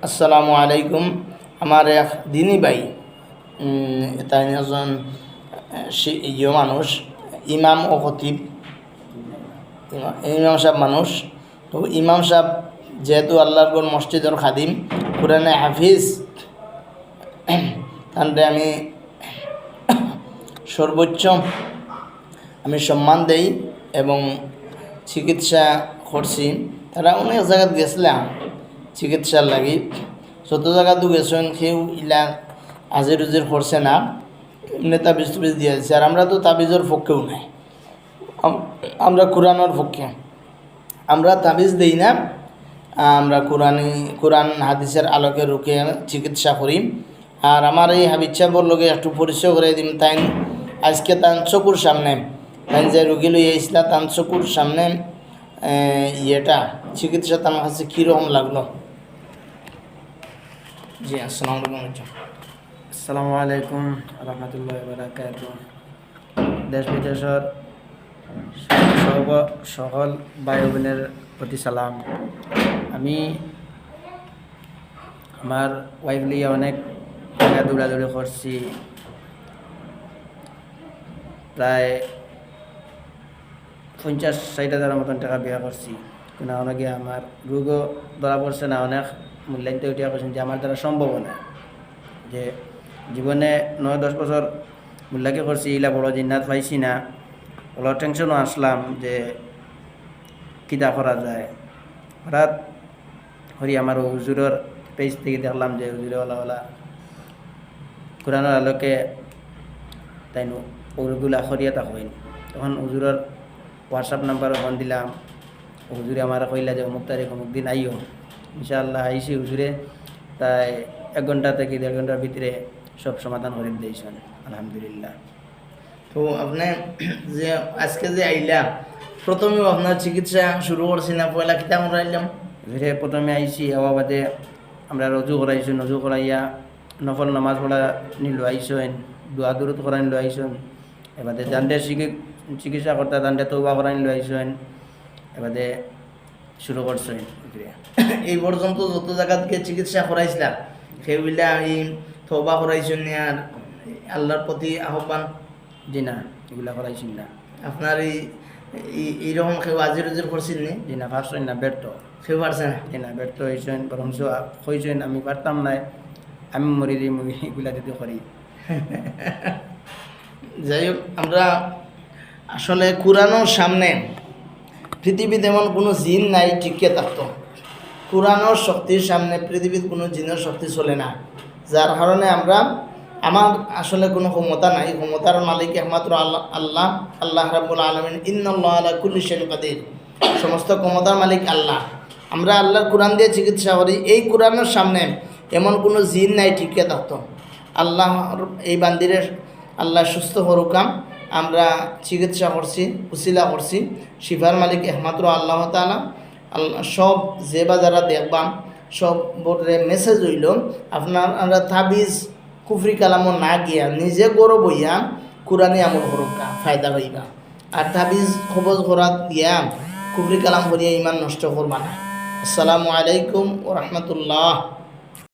আসসালামু আলাইকুম। আমার এক দিনী ভাই, তাই একজন মানুষ, ইমাম ও খতিব, ইমাম সাহেব মানুষ। তো ইমাম সাহেব যেহেতু আল্লাহর গড় মসজিদের খাদিম, কোরআনে হাফিজ, তাহলে আমি সর্বোচ্চ সম্মান দেই এবং চিকিৎসা করছি। তারা অনেক জায়গায় গেছিলাম চিকিৎসার লাগি, যত জায়গাতো গেছেন কেউ ইলা আজির উজির করছে না, এমনি তাবিজ টুবিজ দিয়েছে। আর আমরা তো তাবিজের পক্ষেও নাই, আমরা কোরআনের পক্ষে। আমরা তাবিজ দিই না, আমরা কোরআন হাদিসের আলোকে রুখে চিকিৎসা করি। আর আমার এই হাবিজ সাহেবর লগে একটু পরিচয় করে দিন। তাই আজকে তার চকুর সামনে, তাই যে রুগী লইয়া আসলা, তার চকুর সামনে ইয়েটা চিকিৎসা আমার কাছে কীরকম লাগলো। জি, আসসালামু আলাইকুম। আসসালামু আলাইকুম রহমতুল্লাহি ওয়া বারাকাতুহু। দেশ বিদেশের সকল ভাই বোনের প্রতি সালাম। আমি আমার ওয়াইফ লিয়ে অনেক টাকা দৌড়াদৌড়ি করছি, প্রায় 50-60 হাজারের মতন টাকা বিয়া করছি। কিন্তু অনেকে আমার রোগও ধরা পড়ছে না, অনেক মূল্যায়িত উঠিয়া করছেন যে আমার দ্বারা সম্ভব না, যে জীবনে 9-10 বছর মূল্যাকে করছি, ইলা বড় জিন্নাত পাইছি না। ওলা টেনশনও আসলাম যে কিতা করা যায়। হঠাৎ হরি আমার হুজুরের পেজ থেকে দেখলাম যে হুজুরে ওলা কোরআনের আলোকে তাই ওগুলা করিয়া থাকেন। তখন হুজুরের হোয়াটসঅ্যাপ নাম্বার ফোন দিলাম, হুজুরে আমার কইলা যে অমুক তারিখ অমুক দিন আইও। ইনশাআল্লাহ আইসি হুজুরে, তাই 1 ঘন্টা থেকে 1.5 ঘন্টার ভিতরে সব সমাধান করে দিয়েছেন আলহামদুলিল্লাহ। তো আপনি যে আজকে যে আইলা, প্রথমে আপনার চিকিৎসা শুরু করছি না, পয়লা কিতা আমরা আইলাম? হুজুরে প্রথমে আইসি, আওয়া বাদে আমরা রজু করাইছেন, রজু করাইয়া নফল নামাজ পড়া নিলো আইসেন, দোয়া দুরুদ করাই নিলো আইসেন। এবারে দান্ডে চিকিৎসা করতে দান্ডে তৌবা করাই নিলো আইসেন। এবারে শুরু করছেন। এই পর্যন্ত যত জায়গা থেকে চিকিৎসা করাইছিলাম সেগুলা এই তওবা করাইছেন আর আল্লাহর প্রতি আহ্বান? জি না, এগুলা করাইছেন না। আপনার এইরকম কেউ আজির উজির করছেন নি? জি না, পারছেন না, ব্যর্থ। কেউ পারছে না? জি না, ব্যর্থ হয়েছেন। বরং হয়েছেন আমি পারতাম না, আমি মরি দিই এগুলা যদি করি। যাই হোক, আমরা আসলে কোরআনের সামনে পৃথিবীতে এমন কোনো জিন নাই টিকে থাকতো। কোরআনের শক্তির সামনে পৃথিবীর কোনো জিনের শক্তি চলে না, যার কারণে আমার আসলে কোনো ক্ষমতা নাই। ক্ষমতার মালিক একমাত্র আল্লাহ রাব্বুল আলামিন। ইন্নাল্লাহা আলা কুল্লি শাইইন কাদির। সমস্ত ক্ষমতার মালিক আল্লাহ। আমরা আল্লাহর কোরআন দিয়ে চিকিৎসা করি। এই কোরআনের সামনে এমন কোনো জিন নাই টিকে থাকতো। আল্লাহ এই বান্দিরের আল্লাহ সুস্থ হরুকাম, আমরা চিকিৎসা করছি, উসিলা করছি। শিফার মালিক একমাত্র আল্লাহ তাআলা। আল্লাহ সব যে বা যারা দেখবাম সব বোর্ডে মেসেজ হইল, আপনারা তাবিজ কুফরি কালামও না গিয়া নিজে গৌরব হইয়া কোরআনে আমল হরুকা ফায়দা হইবা। আর তাবিজ খবজ করাত গিয়া কুফরি কালাম করিয়া ইমান নষ্ট করবা না। আসসালামু আলাইকুম ওয়া রাহমাতুল্লাহ।